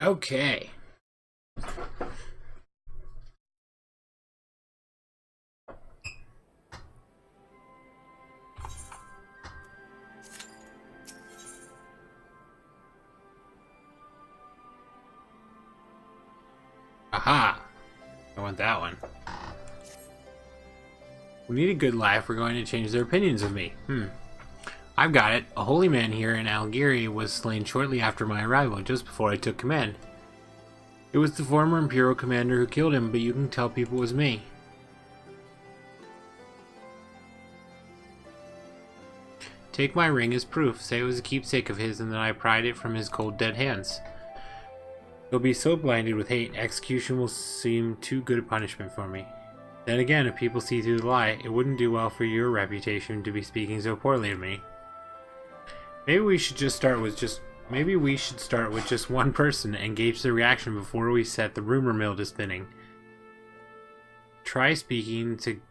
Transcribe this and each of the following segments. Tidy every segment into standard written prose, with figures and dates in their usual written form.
Okay. Aha! I want that one. We need a good lie if we're going to change their opinions of me. I've got it. A holy man here in Algeria was slain shortly after my arrival, just before I took command. It was the former Imperial commander who killed him, but you can tell people it was me. Take my ring as proof. Say it was a keepsake of his and that I pried it from his cold dead hands. He'll be so blinded with hate, execution will seem too good a punishment for me. Then again, if people see through the lie, it wouldn't do well for your reputation to be speaking so poorly of me. Maybe we should start with just one person and gauge the reaction before we set the rumor mill to spinning. Try speaking to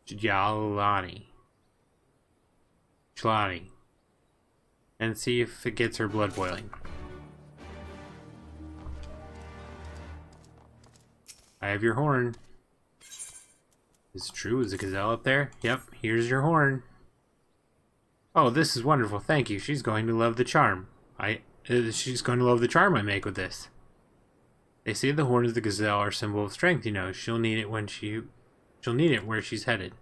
Jalani, and see if it gets her blood boiling. I have your horn. Is it true? Is a gazelle up there? Yep, here's your horn. Oh, this is wonderful. Thank you. She's going to love the charm. She's going to love the charm I make with this. They say the horn of the gazelle are a symbol of strength, you know. She'll need it where she's headed.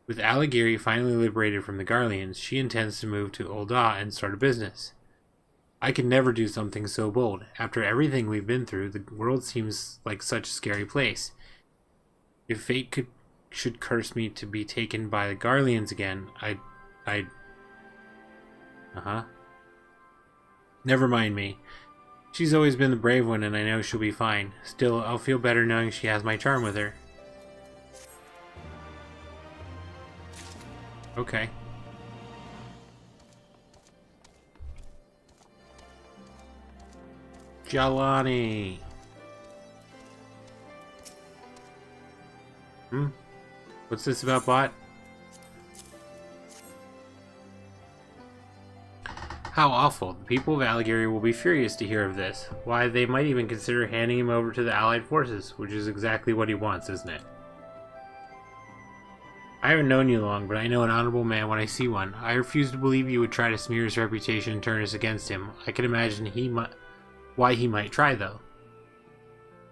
With Alighieri finally liberated from the Garleans, she intends to move to Ul'dah and start a business. I could never do something so bold. After everything we've been through, the world seems like such a scary place. If fate should curse me to be taken by the Garleans again, I'd... Never mind me. She's always been the brave one, and I know she'll be fine. Still, I'll feel better knowing she has my charm with her. Okay. Jalani. What's this about, bot? How awful. The people of Alighieri will be furious to hear of this. Why, they might even consider handing him over to the Allied forces, which is exactly what he wants, isn't it? I haven't known you long, but I know an honorable man when I see one. I refuse to believe you would try to smear his reputation and turn us against him. I can imagine why he might try, though.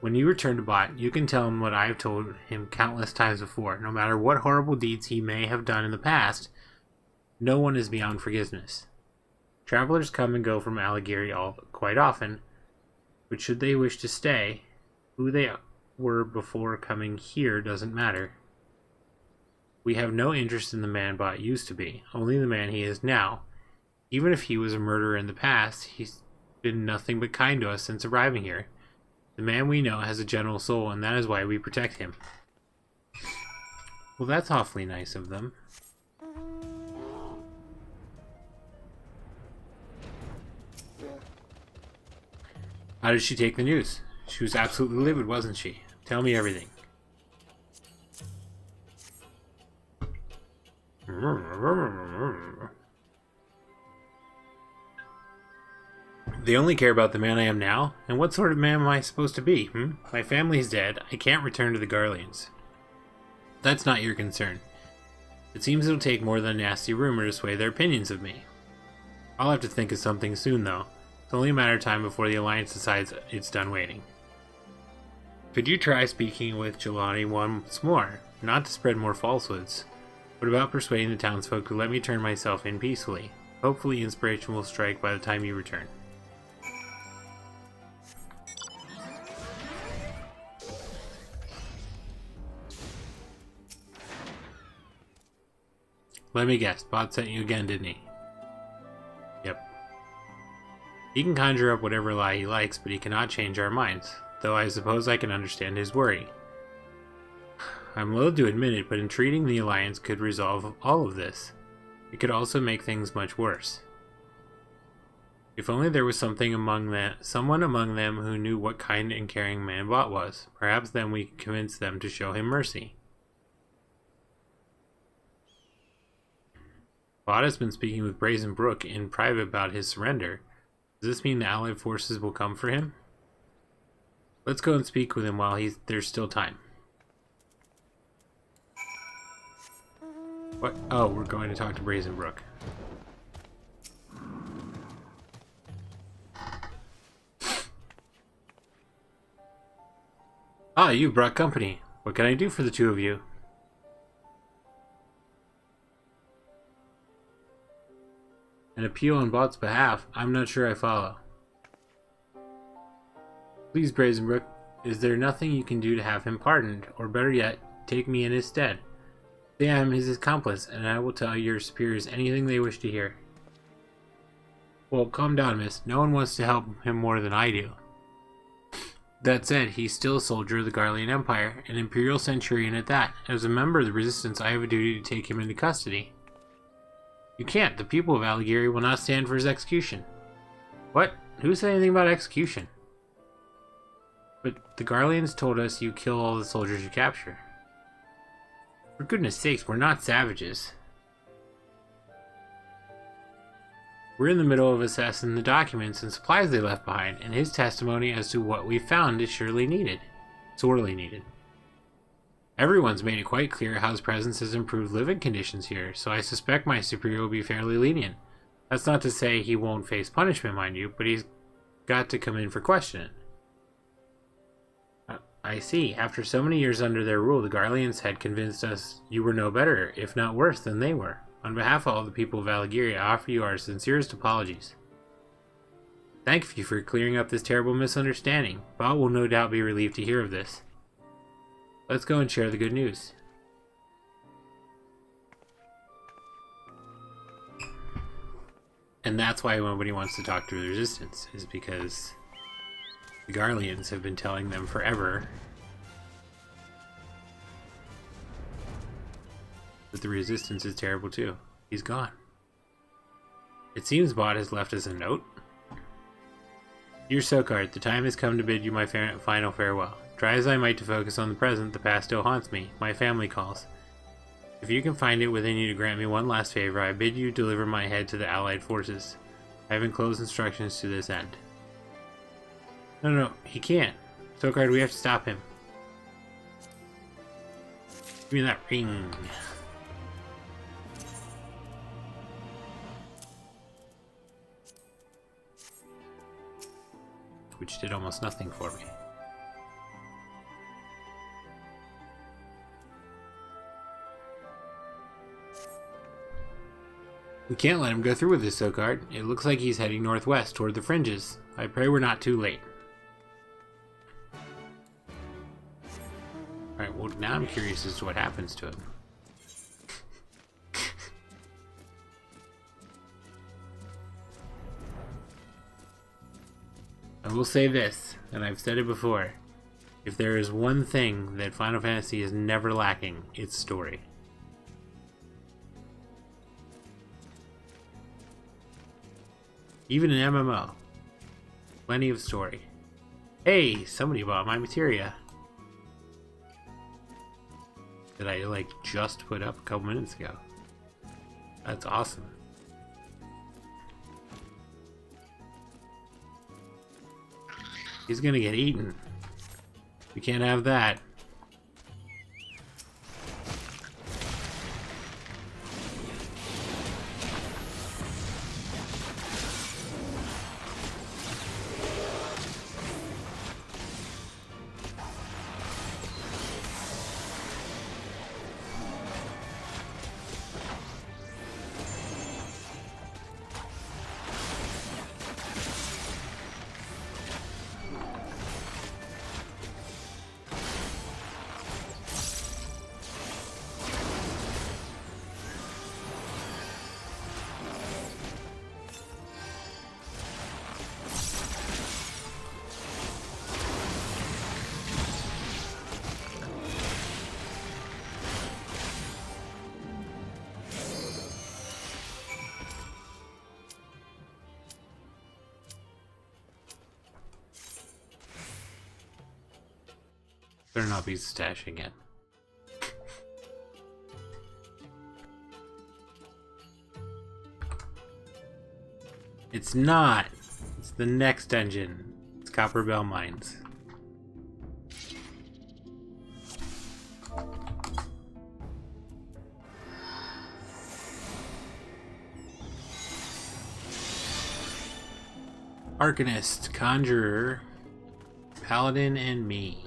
When you return to Bot, you can tell him what I have told him countless times before. No matter what horrible deeds he may have done in the past, no one is beyond forgiveness. Travelers come and go from Alighieri quite often, but should they wish to stay, who they were before coming here doesn't matter. We have no interest in the man Bot used to be, only the man he is now. Even if he was a murderer in the past, he's been nothing but kind to us since arriving here. The man we know has a gentle soul, and that is why we protect him. Well, that's awfully nice of them. How did she take the news? She was absolutely livid, wasn't she? Tell me everything. They only care about the man I am now? And what sort of man am I supposed to be, My family's dead. I can't return to the Garleans. That's not your concern. It seems it'll take more than a nasty rumor to sway their opinions of me. I'll have to think of something soon, though. It's only a matter of time before the Alliance decides it's done waiting. Could you try speaking with Jelani once more? Not to spread more falsehoods. What about persuading the townsfolk to let me turn myself in peacefully? Hopefully inspiration will strike by the time you return. Let me guess, Bot sent you again, didn't he? Yep. He can conjure up whatever lie he likes, but he cannot change our minds, though I suppose I can understand his worry. I'm loath to admit it, but entreating the Alliance could resolve all of this. It could also make things much worse. If only there was someone among them who knew what kind and caring man Bot was. Perhaps then we could convince them to show him mercy. Bot has been speaking with Brazen Brook in private about his surrender. Does this mean the Allied forces will come for him? Let's go and speak with him while there's still time. What? Oh, we're going to talk to Brazenbrook. Ah, you brought company. What can I do for the two of you? An appeal on Bot's behalf? I'm not sure I follow. Please, Brazenbrook, is there nothing you can do to have him pardoned? Or better yet, take me in his stead? Say I am his accomplice, and I will tell your superiors anything they wish to hear. Well, calm down, miss. No one wants to help him more than I do. That said, he's still a soldier of the Garlean Empire, an Imperial Centurion at that. As a member of the Resistance, I have a duty to take him into custody. You can't. The people of Alighieri will not stand for his execution. What? Who said anything about execution? But the Garleans told us you kill all the soldiers you capture. For goodness sakes, we're not savages. We're in the middle of assessing the documents and supplies they left behind, and his testimony as to what we found is sorely needed. Everyone's made it quite clear how his presence has improved living conditions here, so I suspect my superior will be fairly lenient. That's not to say he won't face punishment, mind you, but he's got to come in for questioning. I see. After so many years under their rule, the Garleans had convinced us you were no better, if not worse, than they were. On behalf of all the people of Alighieri, I offer you our sincerest apologies. Thank you for clearing up this terrible misunderstanding. Bob will no doubt be relieved to hear of this. Let's go and share the good news. And that's why nobody wants to talk to the Resistance, is because the Garleans have been telling them forever that the Resistance is terrible too. He's gone. It seems Bot has left us a note. Dear Sokard, the time has come to bid you my final farewell. Try as I might to focus on the present, the past still haunts me. My family calls. If you can find it within you to grant me one last favor, I bid you deliver my head to the Allied forces. I have enclosed instructions to this end. No, he can't. Sokard, we have to stop him. Give me that ring. Which did almost nothing for me. We can't let him go through with this, Sokard. It looks like he's heading northwest toward the fringes. I pray we're not too late. Alright, well now I'm curious as to what happens to him. I will say this, and I've said it before. If there is one thing that Final Fantasy is never lacking, it's story. Even an MMO. Plenty of story. Hey, somebody bought my materia. That I like just put up a couple minutes ago. That's awesome. He's gonna get eaten. We can't have that. Better not be stashing it. It's not. It's The next dungeon. It's Copperbell Mines. Arcanist, Conjurer, Paladin, and me.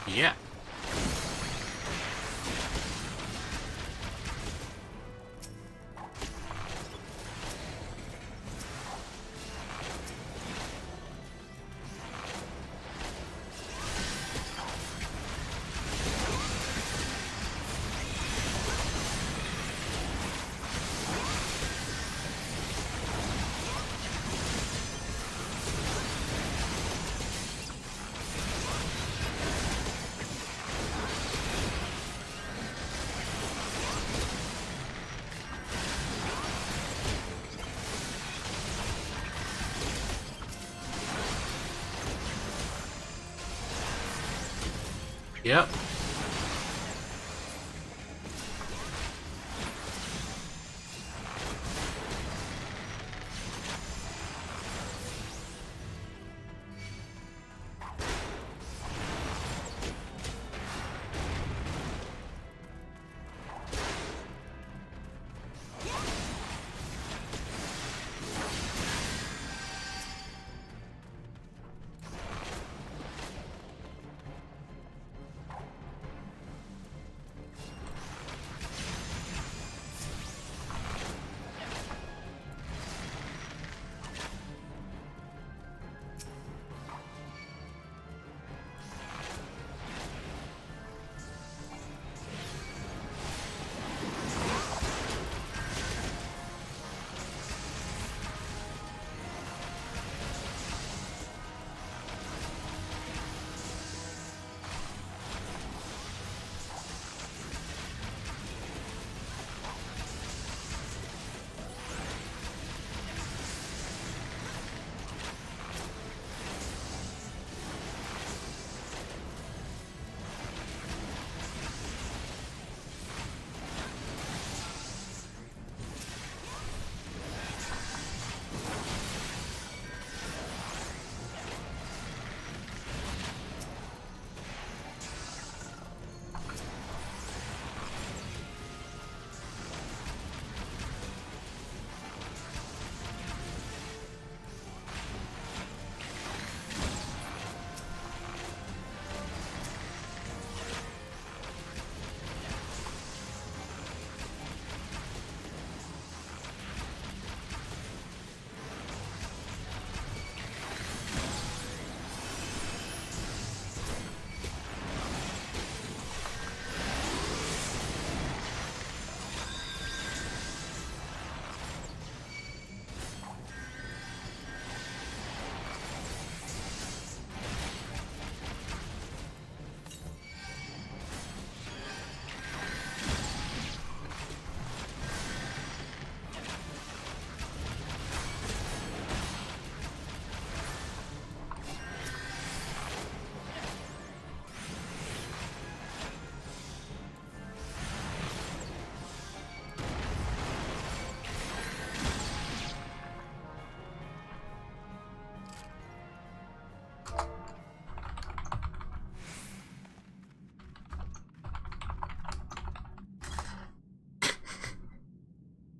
Yeah. Yep.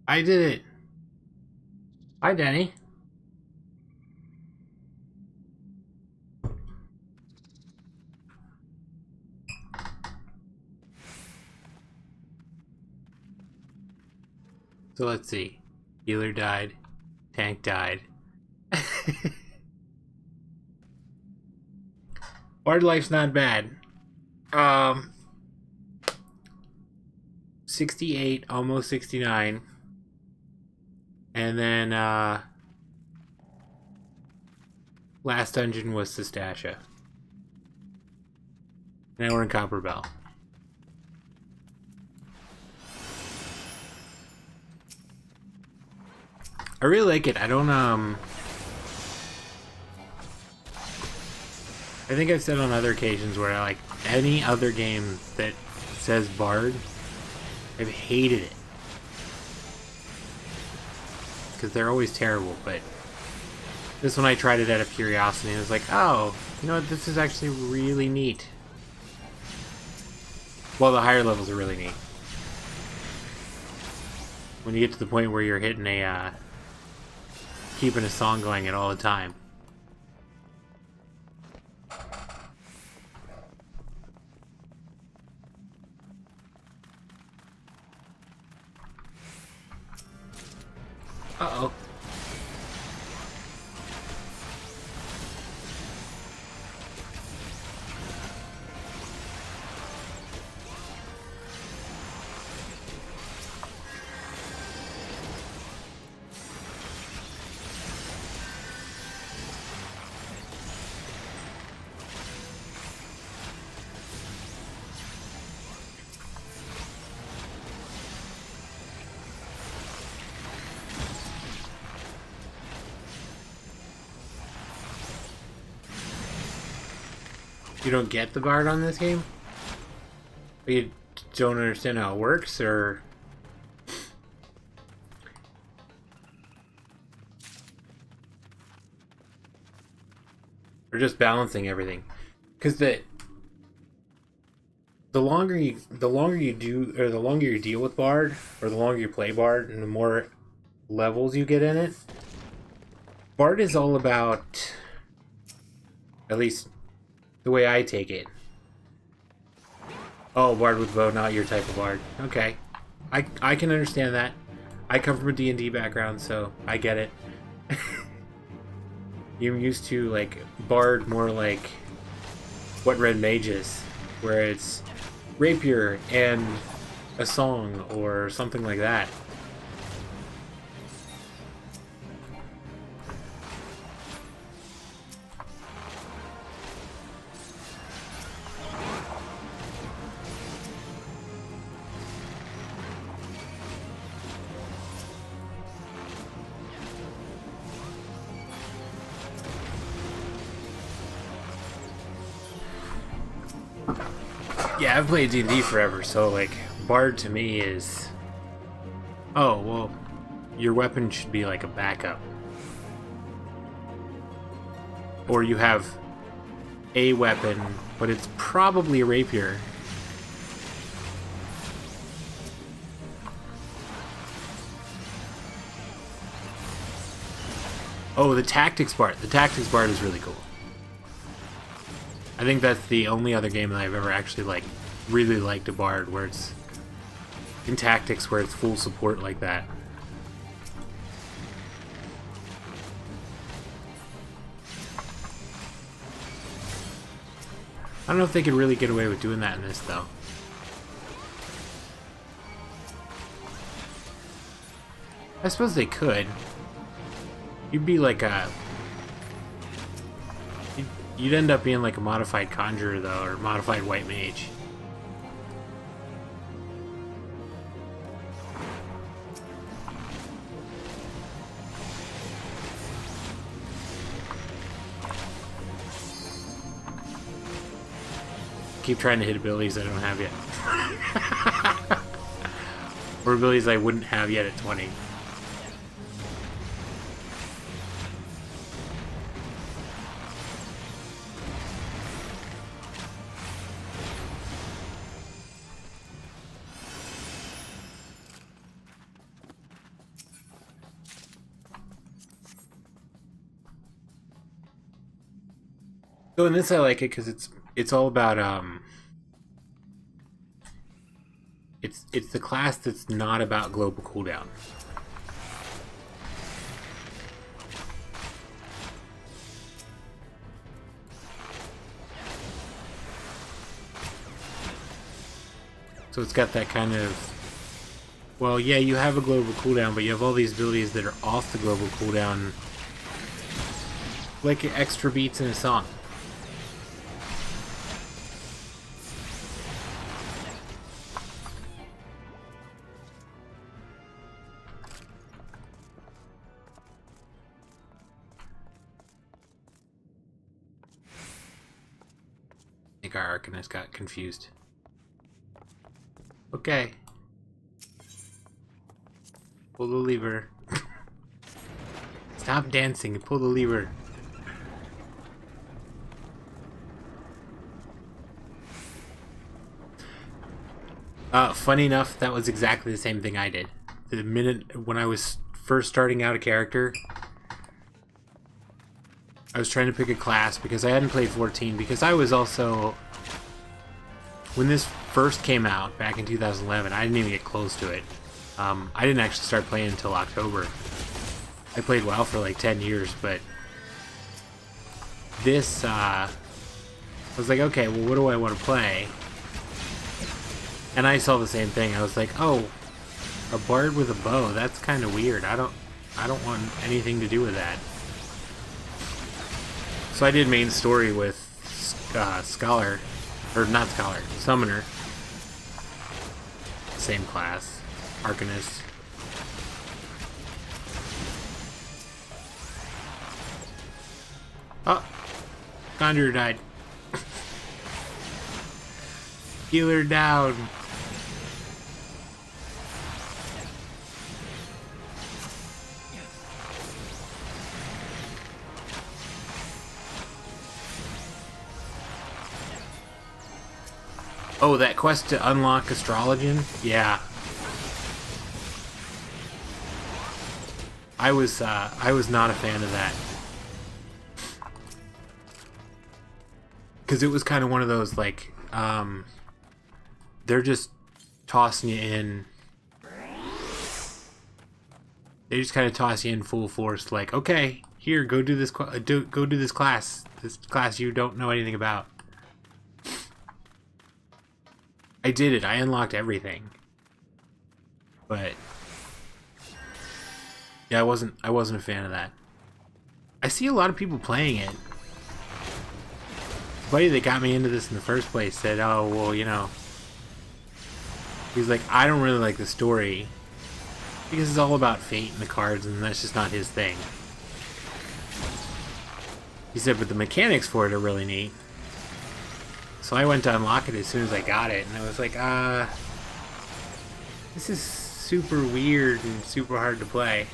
I did it. Hi, Denny. So let's see. Healer died. Tank died. Bard life's not bad. 68, almost 69. And then, last dungeon was Sestasha. Now we're in Copperbell. I really like it. I don't, I think I've said on other occasions where I like any other game that says Bard, I've hated it. Because they're always terrible, but this one I tried it out of curiosity and I was like, oh, you know what, this is actually really neat. Well, the higher levels are really neat. When you get to the point where you're hitting a, keeping a song going at all the time. Uh-oh. You don't get the Bard on this game? You don't understand how it works, or... Or just balancing everything? Because the longer you do, or the longer you deal with Bard, or the longer you play Bard, and the more levels you get in it, Bard is all about, at least the way I take it. Oh, Bard with bow, not your type of Bard. Okay. I can understand that. I come from a D&D background, so I get it. You're used to, like, Bard more like what Red Mage is, where it's rapier and a song or something like that. Yeah, I've played D&D forever, so, like, Bard to me is... Oh, well, your weapon should be like a backup. Or you have a weapon, but it's probably a rapier. Oh, the Tactics Bard. The Tactics Bard is really cool. I think that's the only other game that I've ever actually, like, really liked a Bard, where it's in Tactics, where it's full support like that. I don't know if they could really get away with doing that in this, though. I suppose they could. You'd be like a... You'd end up being like a modified Conjurer, though, or modified White Mage. Keep trying to hit abilities I don't have yet. Or abilities I wouldn't have yet at 20. So in this I like it because it's all about it's the class that's not about global cooldown. So it's got that kind of, well, yeah, you have a global cooldown, but you have all these abilities that are off the global cooldown, like extra beats in a song. I think our Arcanist got confused. Okay. Pull the lever. Stop dancing and pull the lever. Funny enough, that was exactly the same thing I did. The minute when I was first starting out a character, I was trying to pick a class because I hadn't played 14, because I was also, when this first came out back in 2011, I didn't even get close to it. I didn't actually start playing until October. I played WoW for like 10 years, but this, I was like, okay, well, what do I want to play? And I saw the same thing. I was like, oh, a bard with a bow, that's kind of weird. I don't want anything to do with that. So I did main story with Scholar, or not Scholar, Summoner. Same class, Arcanist. Oh, Conjurer died. Healer down. Oh, that quest to unlock Astrologian? Yeah. I was not a fan of that. Because it was kind of one of those, like, they're just tossing you in. They just kind of toss you in full force, like, okay, here, go do this, go do this class you don't know anything about. I did it. I unlocked everything, but yeah, I wasn't a fan of that. I see a lot of people playing it. The buddy that got me into this in the first place said, "Oh, well, you know," he's like, "I don't really like the story because it's all about fate and the cards, and that's just not his thing." He said, "But the mechanics for it are really neat." So I went to unlock it as soon as I got it, and I was like, this is super weird and super hard to play.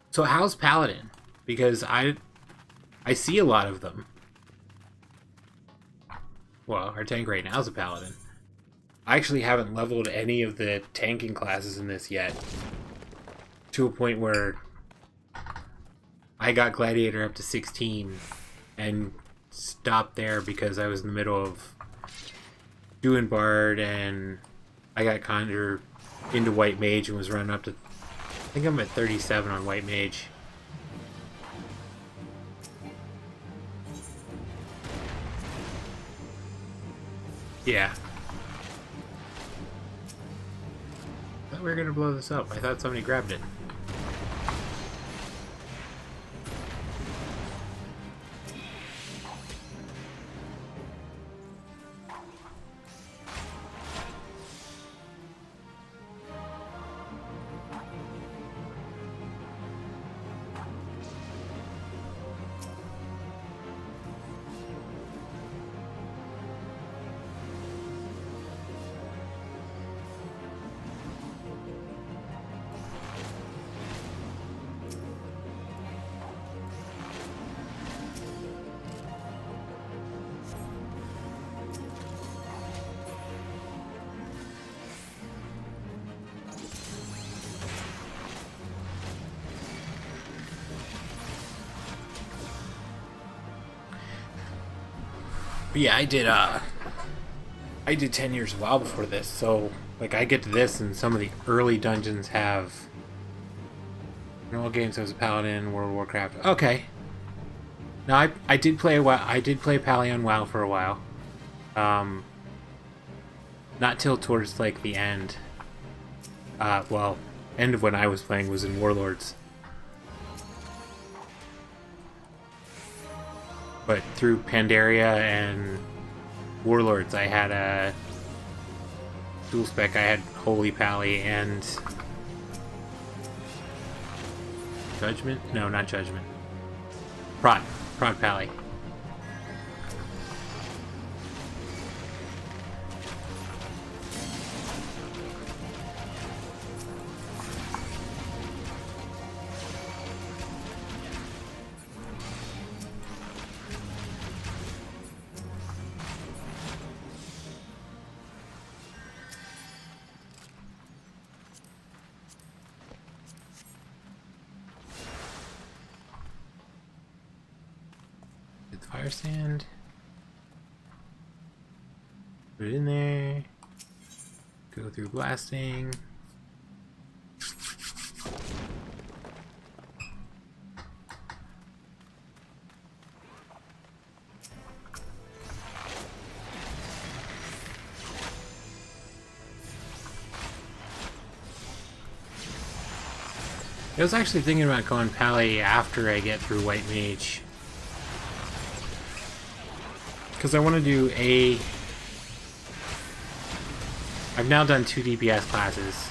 So how's Paladin? Because I see a lot of them. Well, our tank right now is a Paladin. I actually haven't leveled any of the tanking classes in this yet. To a point where I got Gladiator up to 16 and stopped there because I was in the middle of doing Bard, and I got Conjure into White Mage and was running up to, I think I'm at 37 on White Mage. Yeah. I thought we were gonna blow this up. I thought somebody grabbed it. But yeah, I did 10 years a while before this, so like I get to this and some of the early dungeons have in all games I was a paladin, World of Warcraft. Okay. Now I did play a while. I did play Pally on WoW for a while. Not till towards like the end. Well, end of when I was playing was in Warlords. But through Pandaria and Warlords, I had a dual spec. I had Holy Pally and Judgment? No, not Judgment. Prod Pally. Fire sand. Put it in there. Go through blasting. I was actually thinking about going Pally after I get through White Mage. Because I want to do a... I've now done 2 DPS classes.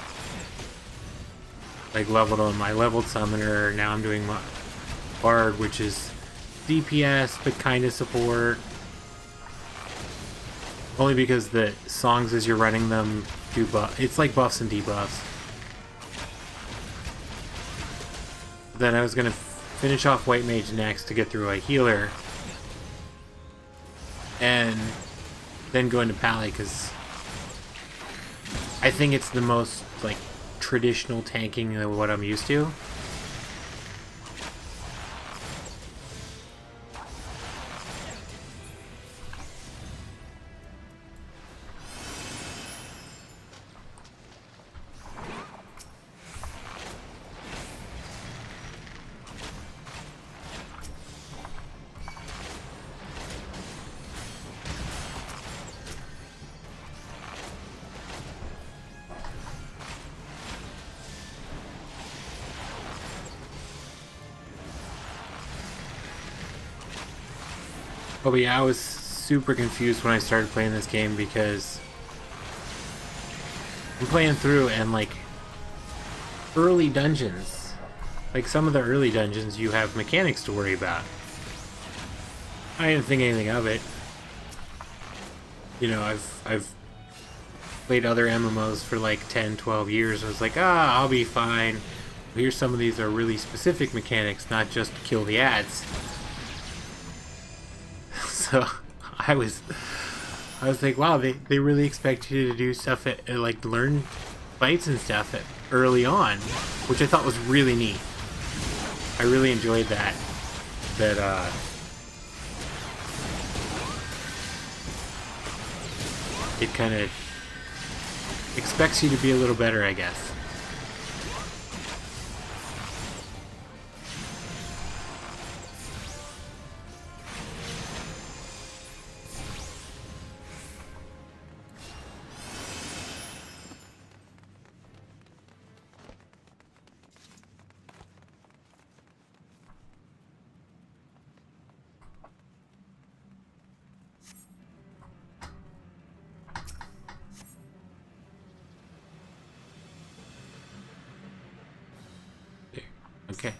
Like leveled them. I leveled Summoner, now I'm doing Bard, which is DPS, but kind of support. Only because the songs as you're running them do buff. It's like buffs and debuffs. Then I was going to finish off White Mage next to get through a healer. And then go into Pally, because I think it's the most, like, traditional tanking of what I'm used to. Oh, but yeah, I was super confused when I started playing this game because I'm playing through and, like, early dungeons, like some of the early dungeons, you have mechanics to worry about. I didn't think anything of it. You know, I've played other MMOs for like 10, 12 years and I was like, I'll be fine. Here's some of these are really specific mechanics, not just kill the ads. So I was like, wow, they really expect you to do stuff at like learn fights and stuff early on, which I thought was really neat. I really enjoyed that. It kind of expects you to be a little better, I guess. Okay.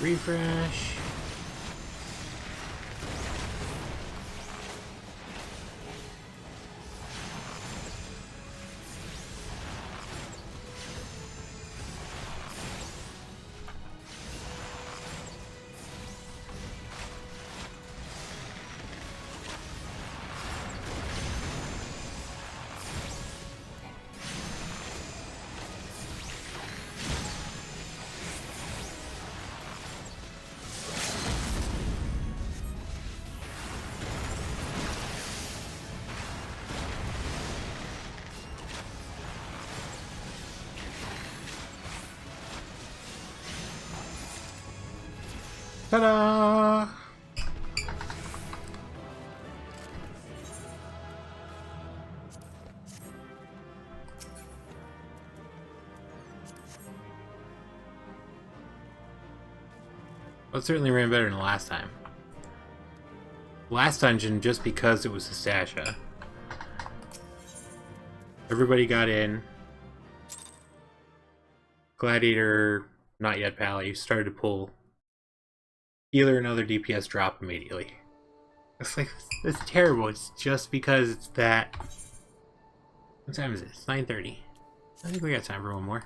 Refresh. Ta-da! Well, it certainly ran better than the last time. Last dungeon, just because it was a Stasha. Everybody got in. Gladiator, not yet Pally, started to pull. Healer and other DPS drop immediately. It's like, it's terrible. It's just because it's that. What time is it? It's 9:30. I think we got time for one more.